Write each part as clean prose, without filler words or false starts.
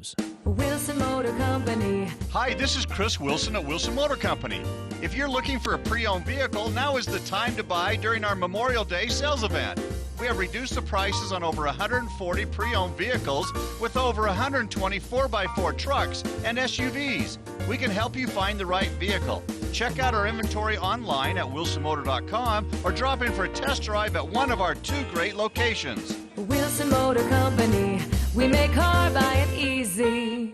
news. Wilson Motor Company. Hi, this is Chris Wilson at Wilson Motor Company. If you're looking for a pre-owned vehicle, now is the time to buy during our Memorial Day sales event. We have reduced the prices on over 140 pre-owned vehicles with over 120 4x4 trucks and SUVs. We can help you find the right vehicle. Check out our inventory online at wilsonmotor.com or drop in for a test drive at one of our 2 great locations. Wilson Motor Company. We make car buying easy.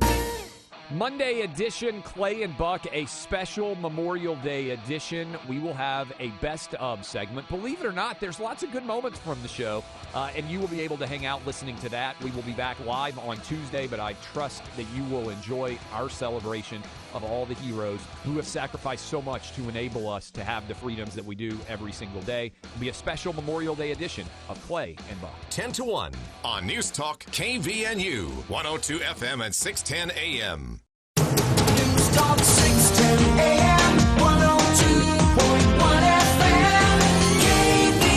Monday edition, Clay and Buck, a special Memorial Day edition. We will have a best of segment. Believe it or not, there's lots of good moments from the show, and you will be able to hang out listening to that. We will be back live on Tuesday, but I trust that you will enjoy our celebration of all the heroes who have sacrificed so much to enable us to have the freedoms that we do every single day. It'll be a special Memorial Day edition of Clay and Buck. 10 to 1 on News Talk KVNU, 102 FM and 610 AM. News Talk 610 AM, 102.1 FM,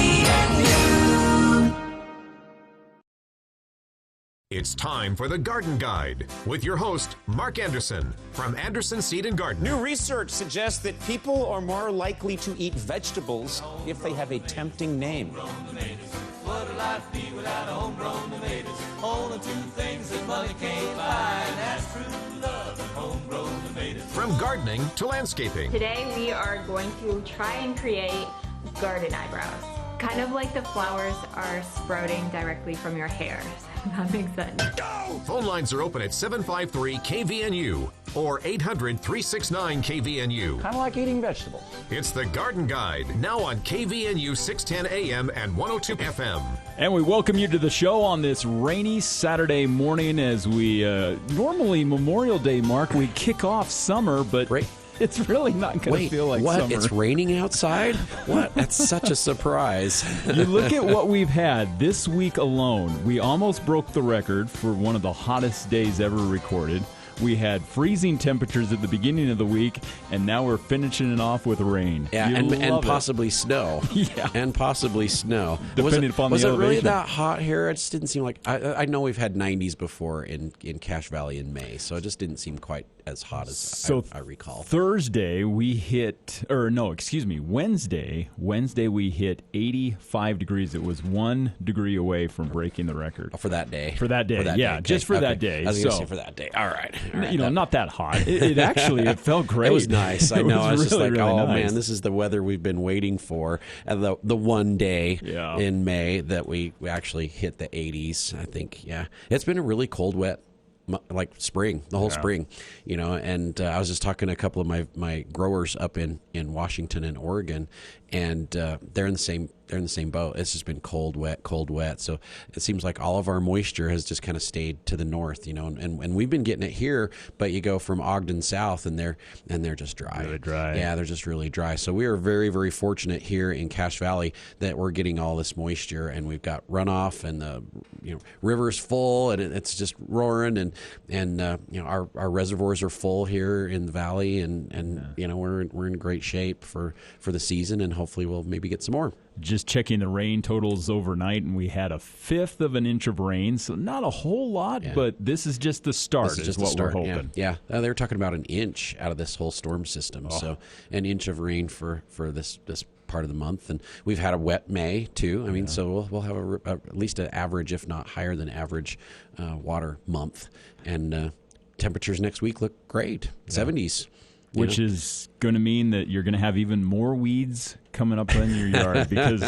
KVNU. It's time for the Garden Guide with your host, Mark Anderson from Anderson Seed and Garden. New research suggests that people are more likely to eat vegetables if they have a tempting name. What would life be without a homegrown tomatoes? Only 2 things that money can't buy, and that's true love and homegrown tomatoes. From gardening to landscaping. Today we are going to try and create garden eyebrows. Kind of like the flowers are sprouting directly from your hair. That makes sense. Go! Phone lines are open at 753-KVNU or 800-369-KVNU. Kind of like eating vegetables. It's the Garden Guide, now on KVNU 610 AM and 102 FM. And we welcome you to the show on this rainy Saturday morning as we, normally Memorial Day, Mark, we kick off summer, but it's really not going to feel like what? summer. It's raining outside? What? That's such a surprise. You look at what we've had this week alone. We almost broke the record for one of the hottest days ever recorded. We had freezing temperatures at the beginning of the week, and now we're finishing it off with rain. Yeah, and possibly snow. Yeah. And possibly snow. Depending upon the elevation. Was it really that hot here? It just didn't seem like... I know we've had 90s before in Cache Valley in May, so it just didn't seem quite as hot as I recall. Thursday, we hit... Wednesday we hit 85 degrees. It was 1 degree away from breaking the record. Oh, for that day? For that day, Okay. Just for that day. I was going to say for that day. All right. Not that hot. It actually, it felt great. It was nice. I know. I was just like, really nice. Man, this is the weather we've been waiting for. And the one day in May that we actually hit the 80s, I think. Yeah. It's been a really cold, wet, like spring, the whole spring, and I was just talking to a couple of my growers up in Washington and Oregon, and they're in the same boat. It's just been cold, wet. So it seems like all of our moisture has just kind of stayed to the north, and we've been getting it here, but you go from Ogden south and they're just dry. Really dry. Yeah, they're just really dry. So we are very, very fortunate here in Cache Valley that we're getting all this moisture, and we've got runoff, and the river's full, and it's just roaring, and our reservoirs are full here in the valley, and we're in great shape for the season, and hopefully we'll maybe get some more. Just checking the rain totals overnight, and we had 1/5 of an inch of rain, so not a whole lot, but this is just the start, is what we're hoping. Yeah. They were talking about an inch out of this whole storm system, so an inch of rain for this part of the month, and we've had a wet May too. I mean, so we'll have at least an average, if not higher than average, water month, and temperatures next week look great, 70s. Which is going to mean that you're going to have even more weeds coming up in your yard because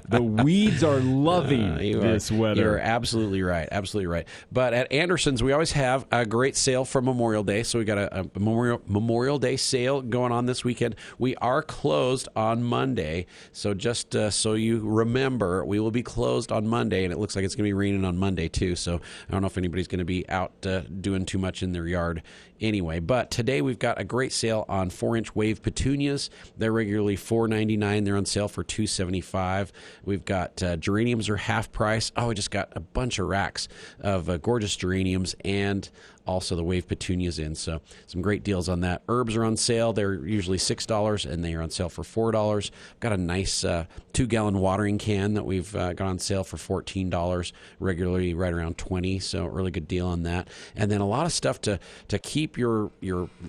the weeds are loving this weather. You're absolutely right. Absolutely right. But at Anderson's, we always have a great sale for Memorial Day. So we got a Memorial Day sale going on this weekend. We are closed on Monday. So just so you remember, we will be closed on Monday, and it looks like it's going to be raining on Monday too. So I don't know if anybody's going to be out doing too much in their yard anyway. But today we've got a great sale on 4-inch wave petunias. They're regularly $4.99. $1.99. They're on sale for $2.75. We've got geraniums are half price. Oh, we just got a bunch of racks of gorgeous geraniums and also the wave petunias in. So some great deals on that. Herbs are on sale. They're usually $6, and they are on sale for $4. Got a nice 2-gallon watering can that we've got on sale for $14, regularly right around $20. So really good deal on that. And then a lot of stuff to keep your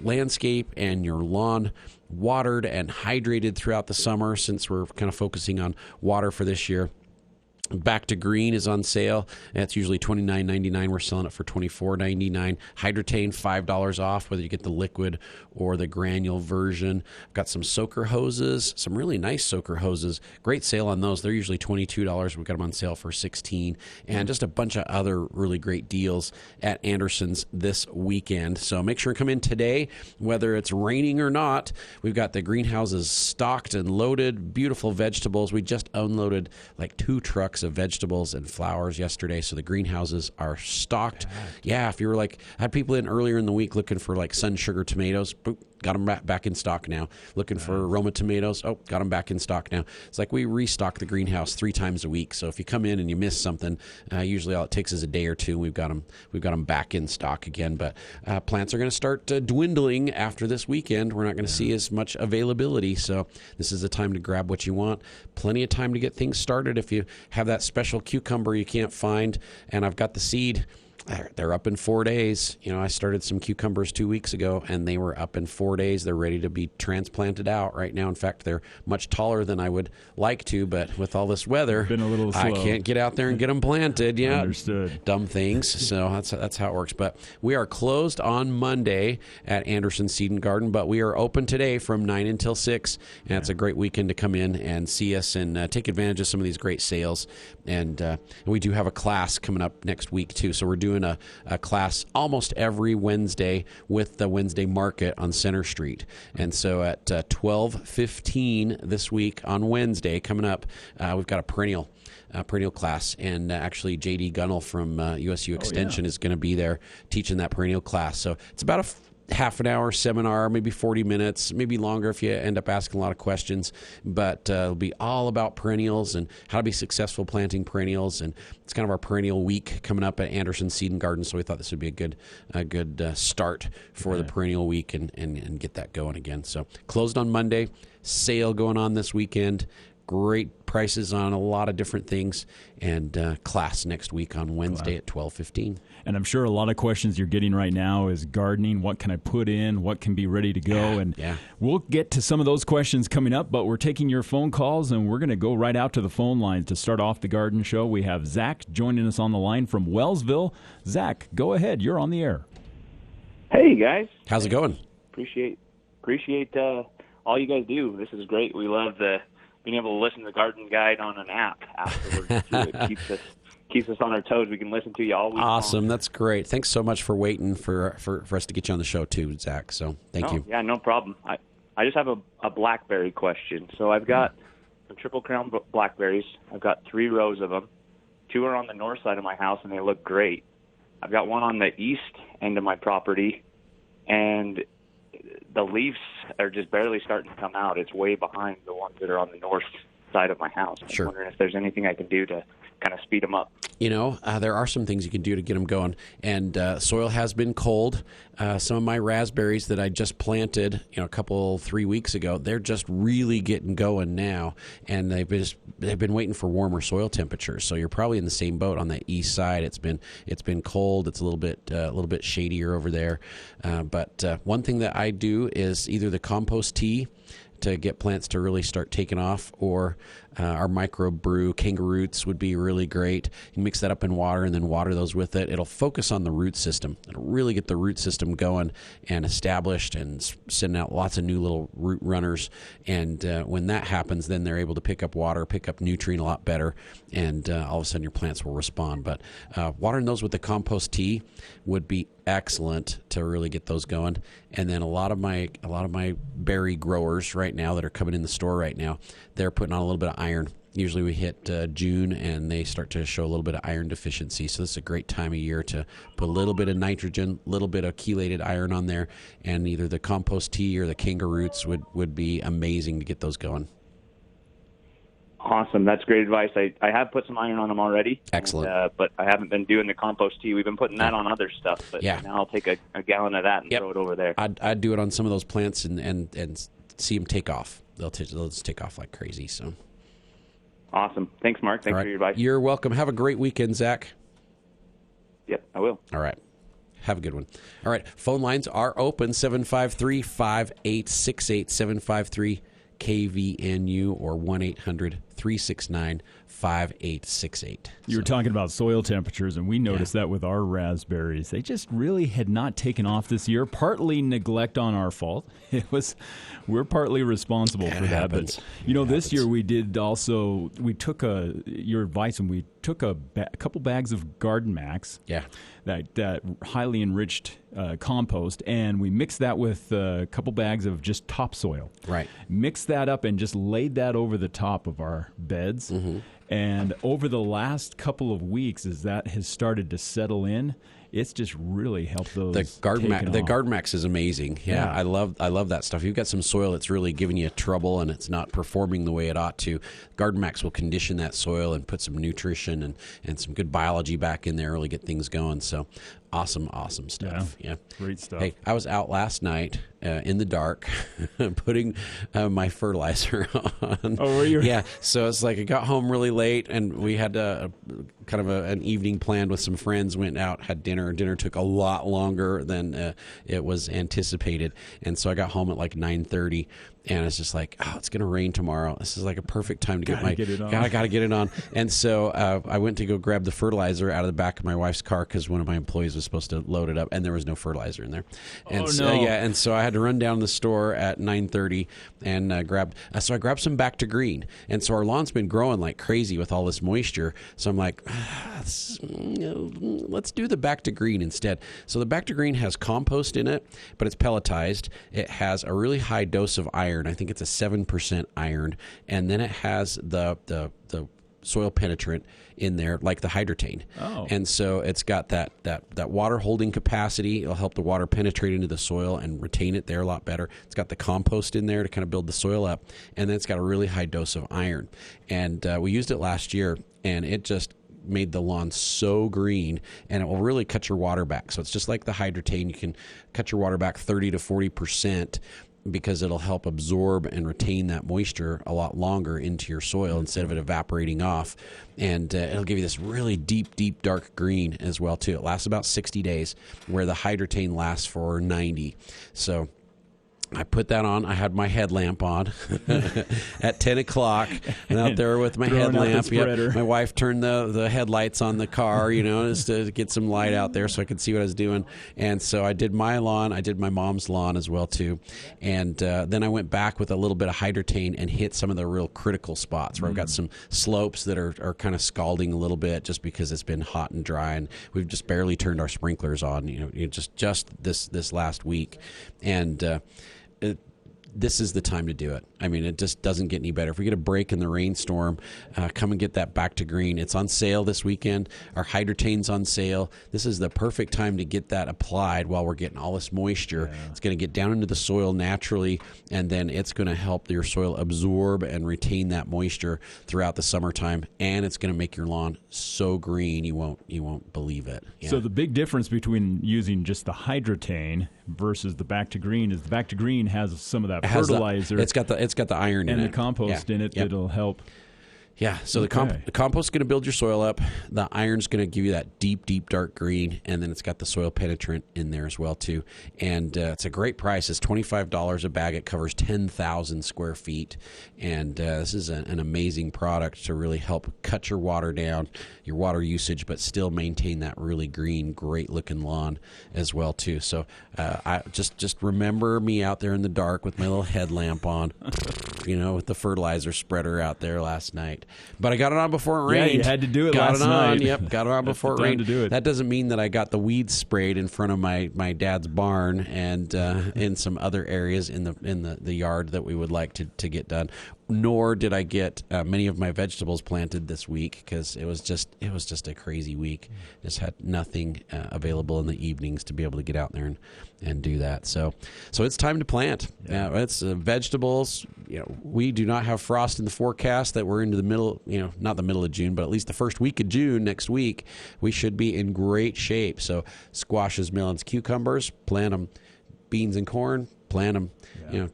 landscape and your lawn watered and hydrated throughout the summer, since we're kind of focusing on water for this year. Back to Green is on sale. It's usually $29.99. We're selling it for $24.99. Hydrotain, $5 off, whether you get the liquid or the granule version. I've got some soaker hoses, some really nice soaker hoses. Great sale on those. They're usually $22. We've got them on sale for $16. And just a bunch of other really great deals at Anderson's this weekend. So make sure to come in today, whether it's raining or not. We've got the greenhouses stocked and loaded. Beautiful vegetables. We just unloaded like 2 trucks of vegetables and flowers yesterday, so the greenhouses are stocked. Yeah, if you were I had people in earlier in the week looking for like sun sugar tomatoes, boop, got them back in stock now. Looking for Roma tomatoes, got them back in stock now. It's like we restock the greenhouse 3 times a week, so if you come in and you miss something, usually all it takes is a day or two. We've got them back in stock again, but plants are going to start dwindling after this weekend. We're not going to see as much availability, so this is the time to grab what you want. Plenty of time to get things started if you have that special cucumber you can't find, and I've got the seed. They're up in 4 days. I started some cucumbers 2 weeks ago, and they were up in 4 days. They're ready to be transplanted out right now. In fact, they're much taller than I would like to, but with all this weather, been a little slow. I can't get out there and get them planted. Yeah, understood. Dumb things. So that's how it works. But we are closed on Monday at Anderson Seed and Garden, but we are open today from 9 until 6, and it's a great weekend to come in and see us and take advantage of some of these great sales. And we do have a class coming up next week too. So we're doing a class almost every Wednesday with the Wednesday Market on Center Street. And so at 12:15 this week on Wednesday coming up, we've got a perennial class, and actually J.D. Gunnell from USU Extension is going to be there teaching that perennial class. So it's about a half an hour seminar, maybe 40 minutes, maybe longer if you end up asking a lot of questions. But it'll be all about perennials and how to be successful planting perennials. And it's kind of our perennial week coming up at Anderson Seed and Garden. So we thought this would be a good start for the perennial week and get that going again. So closed on Monday, sale going on this weekend. Great prices on a lot of different things, and class next week on Wednesday at 12:15. And I'm sure a lot of questions you're getting right now is gardening. What can I put in? What can be ready to go? We'll get to some of those questions coming up, but we're taking your phone calls, and we're going to go right out to the phone lines to start off the garden show. We have Zach joining us on the line from Wellsville. Zach, go ahead. You're on the air. Hey, guys. How's it going? Appreciate all you guys do. This is great. We love being able to listen to the garden guide on an app afterwards. It keeps us on our toes. We can listen to you all week Awesome. long. That's great. Thanks so much for waiting for us to get you on the show too, Zach. So thank you. Yeah, no problem. I just have a blackberry question. So I've got some Triple Crown blackberries. I've got 3 rows of them. 2 are on the north side of my house, and they look great. I've got 1 on the east end of my property, and the leaves are just barely starting to come out. It's way behind the ones that are on the north side of my house. I'm wondering if there's anything I can do to kind of speed them up. There are some things you can do to get them going. And soil has been cold. Some of my raspberries that I just planted, 3 weeks ago, they're just really getting going now. And they've been waiting for warmer soil temperatures. So you're probably in the same boat on the east side. It's been cold. It's a little bit shadier over there. But one thing that I do is either the compost tea to get plants to really start taking off, or our microbrew kangaroos would be really great. You mix that up in water and then water those with it. It'll focus on the root system. It'll really get the root system going and established and sending out lots of new little root runners. And when that happens, then they're able to pick up water, pick up nutrient a lot better, and all of a sudden your plants will respond. But watering those with the compost tea would be excellent to really get those going. And then a lot of my berry growers right now that are coming in the store right now, they're putting on a little bit of iron. Usually we hit June and they start to show a little bit of iron deficiency. So this is a great time of year to put a little bit of nitrogen, a little bit of chelated iron on there, and either the compost tea or the kangaroos would be amazing to get those going. Awesome. That's great advice. I have put some iron on them already. Excellent. But I haven't been doing the compost tea. We've been putting that on other stuff. But now I'll take a gallon of that and throw it over there. I'd do it on some of those plants and see them take off. They'll just take off like crazy. So awesome. Thanks, Mark. Thanks for your advice. You're welcome. Have a great weekend, Zach. Yep, I will. All right. Have a good one. All right. Phone lines are open, 753-5868, 753-KVNU, or 1-800-369-5868. You were talking about soil temperatures, and we noticed that with our raspberries. They just really had not taken off this year, partly neglect on our fault. We're partly responsible for that. But, this year we did also, we took your advice, and we took a couple bags of Garden Max. Yeah. That highly enriched compost, and we mixed that with a couple bags of just topsoil. Right. Mixed that up and just laid that over the top of our beds. Mm-hmm. And over the last couple of weeks, as that has started to settle in, it's just really helped those. The Garden Max is amazing. Yeah, I love that stuff. You've got some soil that's really giving you trouble and it's not performing the way it ought to. Garden Max will condition that soil and put some nutrition and some good biology back in there, really get things going. So awesome stuff. Yeah. Great stuff. Hey, I was out last night in the dark putting my fertilizer on. Oh, were you? Yeah. So it's like I got home really late and we had kind of an evening planned with some friends, went out, had dinner. Dinner took a lot longer than it was anticipated. And so I got home at like 9:30. And it's just like, it's going to rain tomorrow. This is like a perfect time to get it on. Gotta get it on. And so I went to go grab the fertilizer out of the back of my wife's car because one of my employees was supposed to load it up, and there was no fertilizer in there. And and so I had to run down to the store at 9:30 and grab. So I grabbed some Back to Green. And so our lawn's been growing like crazy with all this moisture. So I'm like, let's do the Back to Green instead. So the Back to Green has compost in it, but it's pelletized. It has a really high dose of iron. I think it's a 7% iron, and then it has the soil penetrant in there, like the hydrotane. Oh. And so it's got that water holding capacity. It'll help the water penetrate into the soil and retain it there a lot better. It's got the compost in there to kind of build the soil up, and then it's got a really high dose of iron. And we used it last year, and it just made the lawn so green, and it will really cut your water back. So it's just like the hydrotane. You can cut your water back 30 to 40%. Because it'll help absorb and retain that moisture a lot longer into your soil instead of it evaporating off. And it'll give you this really deep, dark green as well, too. It lasts about 60 days, where the hydrotane lasts for 90. So I put that on. I had my headlamp on at 10 o'clock and out there with my headlamp. Yep. My wife turned the headlights on the car, just to get some light out there so I could see what I was doing. And so I did my lawn. I did my mom's lawn as well, too. And then I went back with a little bit of hydrotane and hit some of the real critical spots where I've got some slopes that are kind of scalding a little bit just because it's been hot and dry. And we've just barely turned our sprinklers on, just this last week. And this is the time to do it. I mean, it just doesn't get any better. If we get a break in the rainstorm, come and get that Back to Green. It's on sale this weekend. Our hydrotane's on sale. This is the perfect time to get that applied while we're getting all this moisture. Yeah. It's going to get down into the soil naturally, and then it's going to help your soil absorb and retain that moisture throughout the summertime, and it's going to make your lawn so green you won't believe it. Yeah. So the big difference between using just the hydrotane versus the Back to Green is the Back to Green has some of that fertilizer. It's got the iron in it. And the compost in it that'll help. Yeah, so the compost is going to build your soil up. The iron's going to give you that deep, dark green, and then it's got the soil penetrant in there as well, too. And it's a great price. It's $25 a bag. It covers 10,000 square feet. And this is an amazing product to really help cut your water down, your water usage, but still maintain that really green, great-looking lawn as well, too. So I just remember me out there in the dark with my little headlamp on, with the fertilizer spreader out there last night. But I got it on before it rained. Yeah, you had to do it last night. Yep, got it on before it rained. To do it. That doesn't mean that I got the weeds sprayed in front of my dad's barn and in some other areas in the yard that we would like to get done. Nor did I get many of my vegetables planted this week because it was just a crazy week. Just had nothing available in the evenings to be able to get out there and do that. So it's time to plant. It's vegetables, we do not have frost in the forecast, that we're into the middle, not the middle of June, but at least the first week of June next week, we should be in great shape. So squashes, melons, cucumbers, plant them. Beans and corn, plant them.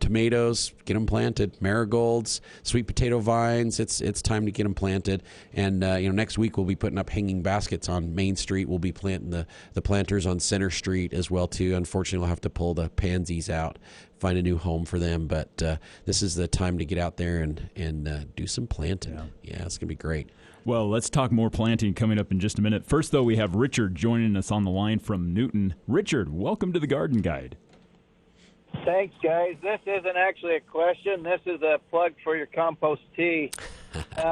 Tomatoes, get them planted. Marigolds, sweet potato vines, it's time to get them planted. And next week we'll be putting up hanging baskets on Main Street. We'll be planting the planters on Center Street as well too. Unfortunately, we'll have to pull the pansies out, find a new home for them. But this is the time to get out there and do some planting. Yeah, it's gonna be great. Well, let's talk more planting coming up in just a minute. First, though, we have Richard joining us on the line from Newton. Richard, welcome to the Garden Guide. Thanks, guys. This isn't actually a question. This is a plug for your compost tea.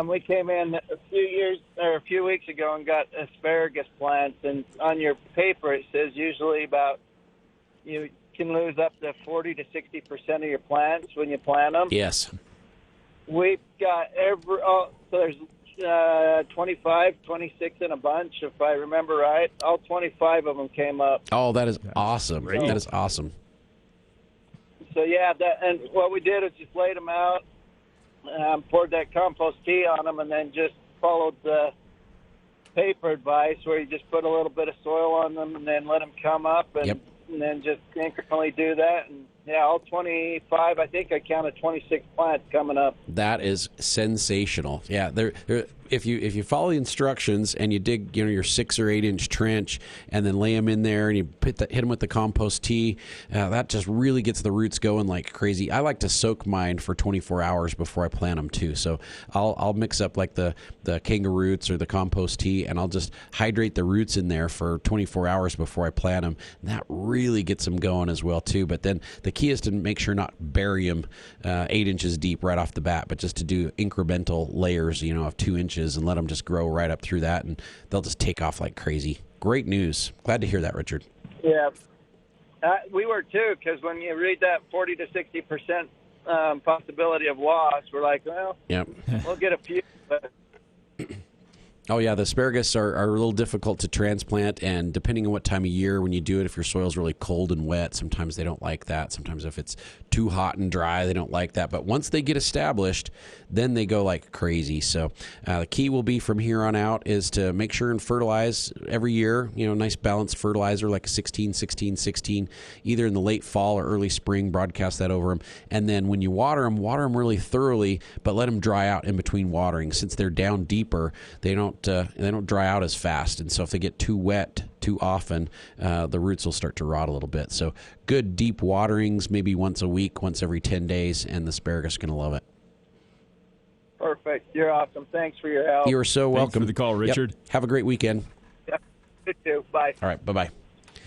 We came in a few weeks ago and got asparagus plants, and on your paper it says usually about you can lose up to 40 to 60% of your plants when you plant them. Yes. We've got so there's 25, 26 in a bunch, if I remember right. All 25 of them came up. Oh, that is awesome. Great. That is awesome. So, and what we did is just laid them out, poured that compost tea on them, and then just followed the paper advice where you just put a little bit of soil on them and then let them come up and then just incrementally do that. And, all 25, I think I counted 26 plants coming up. That is sensational. Yeah, if you follow the instructions and you dig your 6 or 8 inch trench and then lay them in there and you hit them with the compost tea, that just really gets the roots going like crazy. I like to soak mine for 24 hours before I plant them too. So I'll mix up like the kangaroo roots or the compost tea, and I'll just hydrate the roots in there for 24 hours before I plant them. And that really gets them going as well too. But then the key is to make sure not bury them 8 inches deep right off the bat, but just to do incremental layers, of 2 inches and let them just grow right up through that, and they'll just take off like crazy. Great news. Glad to hear that, Richard. Yeah, we were too, because when you read that 40 to 60% possibility of loss, we're like, well, we'll get a few, but... Oh, yeah, the asparagus are a little difficult to transplant, and depending on what time of year when you do it, if your soil's really cold and wet, sometimes they don't like that. Sometimes if it's too hot and dry, they don't like that. But once they get established, then they go like crazy. So the key will be from here on out is to make sure and fertilize every year, nice balanced fertilizer like 16, 16, 16, either in the late fall or early spring, broadcast that over them. And then when you water them really thoroughly, but let them dry out in between watering. Since they're down deeper, they don't dry out as fast, and so if they get too wet too often, the roots will start to rot a little bit. So good deep waterings, maybe once a week, once every 10 days, and the asparagus is going to love it. Perfect. You're awesome. Thanks for your help. You are so welcome. Thanks for the call, Richard. Yep. Have a great weekend. Yep. You too. Bye. All right. Bye-bye.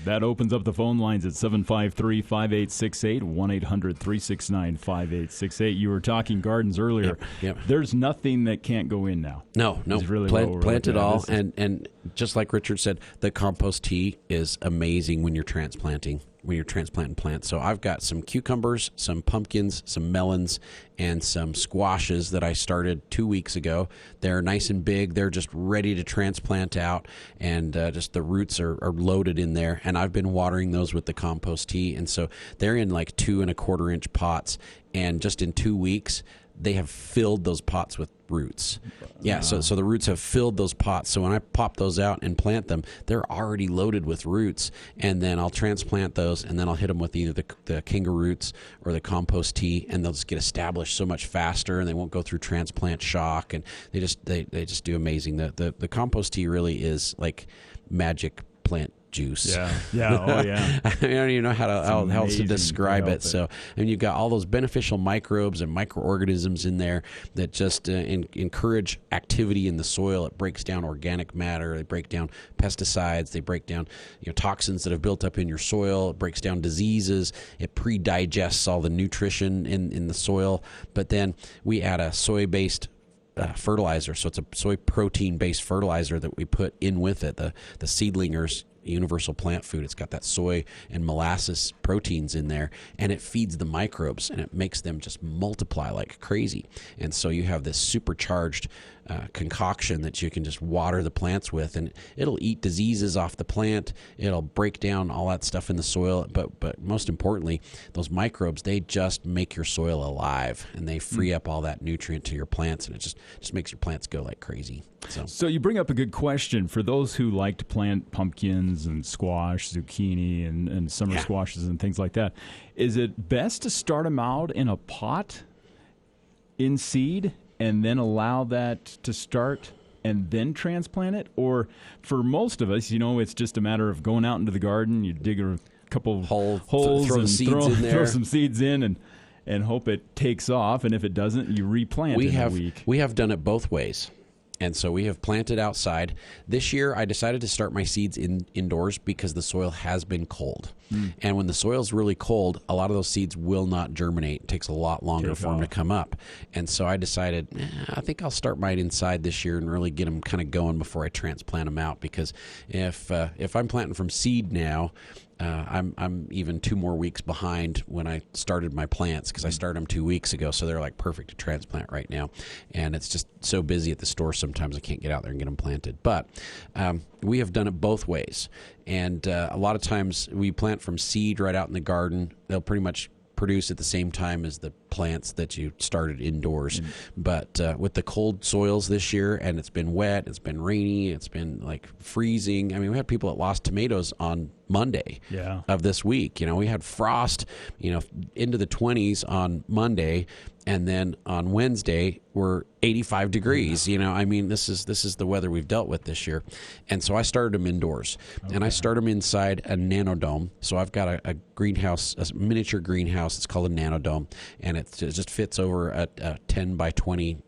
That opens up the phone lines at 753-5868, 1-800-369-5868. You were talking gardens earlier. Yep. There's nothing that can't go in now. No. Really plant it all. And just like Richard said, the compost tea is amazing when you're transplanting plants. So I've got some cucumbers, some pumpkins, some melons, and some squashes that I started 2 weeks ago. They're nice and big. They're just ready to transplant out, and just the roots are loaded in there. And I've been watering those with the compost tea, and so they're in like 2 1/4 inch pots. And just in 2 weeks, they have filled those pots with roots. Yeah, so the roots have filled those pots. So when I pop those out and plant them, they're already loaded with roots. And then I'll transplant those, and then I'll hit them with either the kangaroo roots or the compost tea, and they'll just get established so much faster, and they won't go through transplant shock. And they just do amazing. The compost tea really is like magic plant juice. Oh yeah. I don't even know how else to describe it. So, and you've got all those beneficial microbes and microorganisms in there that just encourage activity in the soil. It breaks down organic matter. They break down pesticides. They break down toxins that have built up in your soil. It breaks down diseases. It pre-digests all the nutrition in the soil. But then we add a soy-based fertilizer. So it's a soy protein based fertilizer that we put in with it. The seedlingers universal plant food. It's got that soy and molasses proteins in there, and it feeds the microbes, and it makes them just multiply like crazy. And so you have this supercharged concoction that you can just water the plants with, and it'll eat diseases off the plant. It'll break down all that stuff in the soil. But most importantly, those microbes, they just make your soil alive, and they free up all that nutrient to your plants, and it just makes your plants go like crazy. So you bring up a good question for those who like to plant pumpkins and squash, zucchini, and summer squashes and things like that. Is it best to start them out in a pot in seed and then allow that to start and then transplant it? Or for most of us, it's just a matter of going out into the garden, you dig a couple holes throw and seeds in there. throw some seeds in and hope it takes off. And if it doesn't, you replant in a week. We have done it both ways. And so we have planted outside. This year, I decided to start my seeds indoors because the soil has been cold. And when the soil's really cold, a lot of those seeds will not germinate. It takes a lot longer for them to come up. And so I decided, I think I'll start mine inside this year and really get them kind of going before I transplant them out. Because if I'm planting from seed now, I'm even 2 more weeks behind when I started my plants, because I started them 2 weeks ago, so they're like perfect to transplant right now. And it's just so busy at the store sometimes I can't get out there and get them planted. But we have done it both ways, and a lot of times we plant from seed right out in the garden. They'll pretty much produce at the same time as the plants that you started indoors. But with the cold soils this year, and it's been wet, it's been rainy, it's been like freezing. I mean, we had people that lost tomatoes on Monday of this week. We had frost, into the 20s on Monday, and then on Wednesday we're 85 degrees. I mean, this is the weather we've dealt with this year. And so I started them indoors, and I started them inside a nanodome. So I've got a greenhouse, a miniature greenhouse. It's called a nanodome, and it just fits over a 10 by 20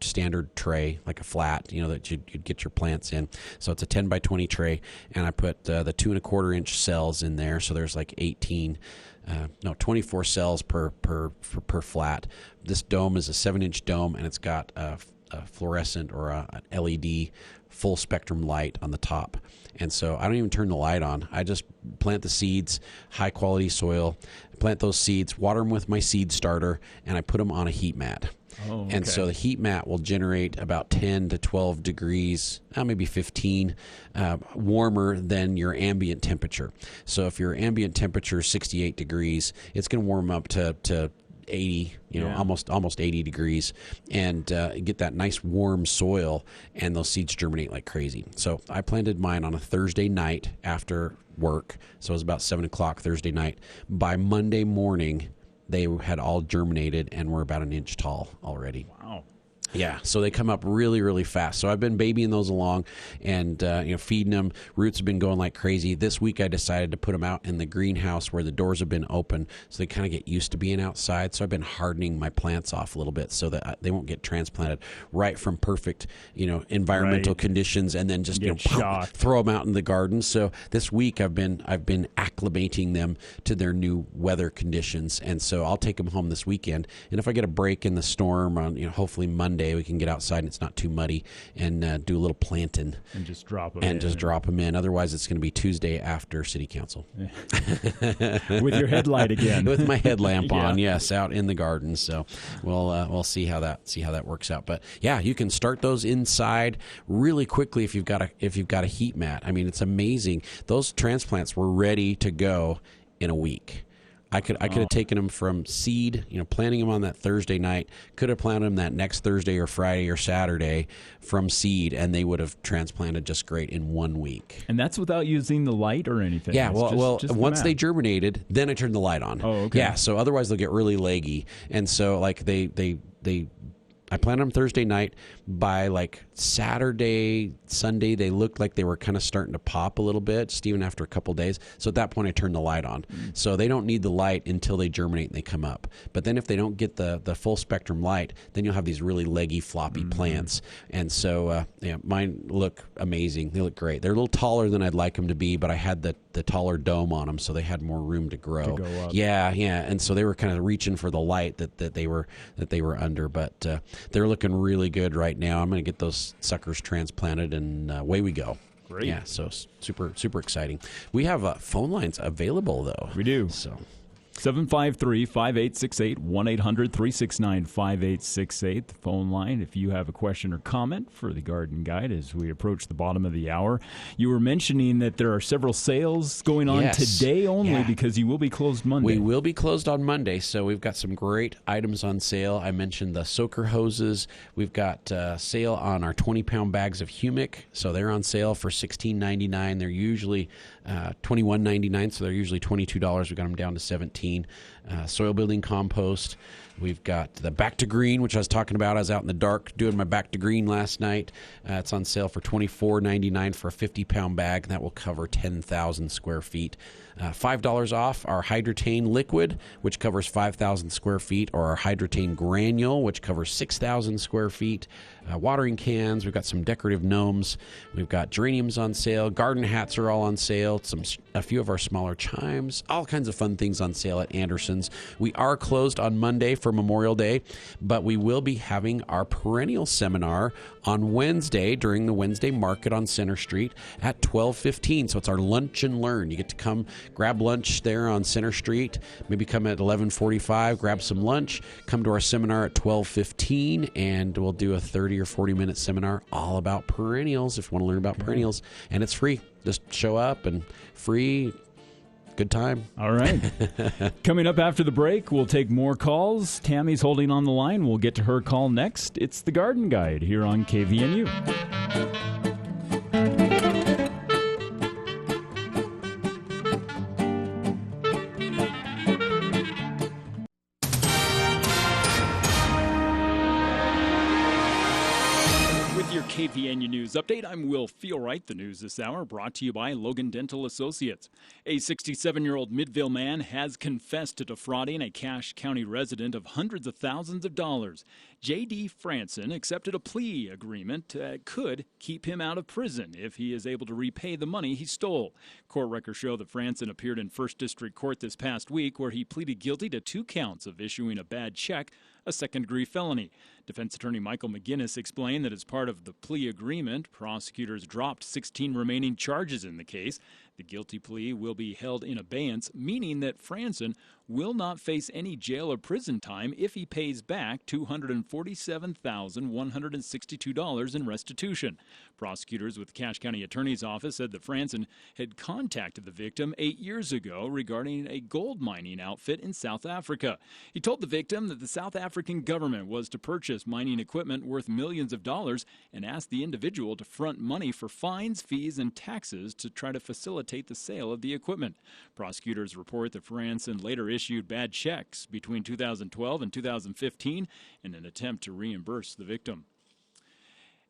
standard tray, like a flat, that you'd get your plants in. So it's a 10 by 20 tray, and I put the 2 1/4 inch cells in there. So there's like 24 cells per flat. This dome is a 7-inch dome, and it's got a fluorescent or an LED full spectrum light on the top. And so I don't even turn the light on. I just plant the seeds, high quality soil, plant those seeds, water them with my seed starter, and I put them on a heat mat. And so the heat mat will generate about 10 to 12 degrees, maybe 15, warmer than your ambient temperature. So if your ambient temperature is 68 degrees, it's going to warm up to 80, almost 80 degrees, and get that nice warm soil, and those seeds germinate like crazy. So I planted mine on a Thursday night after work. So it was about 7 o'clock Thursday night. By Monday morning, they had all germinated and were about 1 inch tall already. Wow. Yeah, so they come up really, really fast. So I've been babying those along and feeding them. Roots have been going like crazy. This week I decided to put them out in the greenhouse where the doors have been open, so they kind of get used to being outside. So I've been hardening my plants off a little bit so that they won't get transplanted right from perfect, environmental conditions, and then just throw them out in the garden. So this week I've been acclimating them to their new weather conditions, and so I'll take them home this weekend. And if I get a break in the storm on hopefully Monday, we can get outside and it's not too muddy, and do a little planting and just drop them in. Otherwise, it's going to be Tuesday after City Council with your headlight again, with my headlamp on. Yes, out in the garden. So we'll see how that works out. But yeah, you can start those inside really quickly if you've got a heat mat. I mean, it's amazing. Those transplants were ready to go in a week. I could have taken them from seed, planting them on that Thursday night, could have planted them that next Thursday or Friday or Saturday from seed, and they would have transplanted just great in 1 week. And that's without using the light or anything? Yeah, just once they germinated, then I turned the light on. Oh, okay. Yeah, so otherwise they'll get really leggy. And so like I planted them Thursday night. By like Saturday, Sunday, they looked like they were kind of starting to pop a little bit, just even after a couple days. So at that point, I turned the light on. So they don't need the light until they germinate and they come up. But then if they don't get the full spectrum light, then you'll have these really leggy, floppy plants. And so mine look amazing. They look great. They're a little taller than I'd like them to be, but I had the taller dome on them, so they had more room to grow. To go up. Yeah. And so they were kind of reaching for the light that they were under. But they're looking really good right now. I'm going to get those suckers transplanted, and away we go. Great. Yeah, so super, super exciting. We have phone lines available, though. We do. So 753-5868, 1-800-369-5868, the phone line if you have a question or comment for the Garden Guide as we approach the bottom of the hour. You were mentioning that there are several sales going on today only because you will be closed Monday. We will be closed on Monday, so we've got some great items on sale. I mentioned the soaker hoses. We've got sale on our 20-pound bags of humic, so they're on sale for $16.99. They're usually $21.99, so they're usually $22. We got them down to $17. Soil building compost. We've got the Back to Green, which I was talking about. I was out in the dark doing my Back to Green last night. It's on sale for $24.99 for a 50-pound bag. That will cover 10,000 square feet. $5 off our Hydratane liquid, which covers 5,000 square feet, or our Hydratane granule, which covers 6,000 square feet. Watering cans. We've got some decorative gnomes. We've got geraniums on sale. Garden hats are all on sale. A few of our smaller chimes. All kinds of fun things on sale at Anderson's. We are closed on Monday for Memorial Day, but we will be having our perennial seminar on Wednesday during the Wednesday market on Center Street at 12:15. So it's our lunch and learn. You get to come grab lunch there on Center Street. Maybe come at 11:45, grab some lunch, come to our seminar at 12:15, and we'll do a 30 or 40-minute seminar all about perennials if you want to learn about perennials. And it's free. Just show up and free. Good time. All right. Coming up after the break, we'll take more calls. Tammy's holding on the line. We'll get to her call next. It's the Garden Guide here on KVNU. KVNU News Update. I'm Will Feelwright. The news this hour brought to you by Logan Dental Associates. A 67-year-old Midville man has confessed to defrauding a Cache County resident of hundreds of thousands of dollars. J.D. Franson accepted a plea agreement that could keep him out of prison if he is able to repay the money he stole. Court records show that Franson appeared in 1st District Court this past week where he pleaded guilty to 2 counts of issuing a bad check, a second-degree felony. Defense attorney Michael McGinnis explained that as part of the plea agreement, prosecutors dropped 16 remaining charges in the case. The guilty plea will be held in abeyance, meaning that Franson will not face any jail or prison time if he pays back $247,162 in restitution. Prosecutors with the Cache County Attorney's Office said that Franson had contacted the victim 8 years ago regarding a gold mining outfit in South Africa. He told the victim that the South African government was to purchase mining equipment worth millions of dollars and asked the individual to front money for fines, fees, and taxes to try to facilitate the sale of the equipment. Prosecutors report that Franson later issued bad checks between 2012 and 2015 in an attempt to reimburse the victim.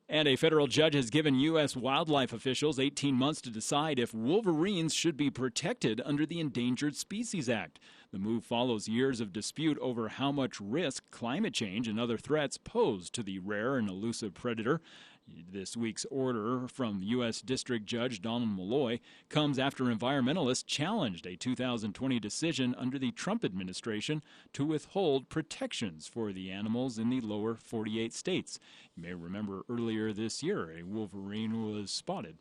And a federal judge has given U.S. wildlife officials 18 months to decide if wolverines should be protected under the Endangered Species Act. The move follows years of dispute over how much risk climate change and other threats pose to the rare and elusive predator. This week's order from U.S. District Judge Donald Malloy comes after environmentalists challenged a 2020 decision under the Trump administration to withhold protections for the animals in the lower 48 states. You may remember earlier this year, a wolverine was spotted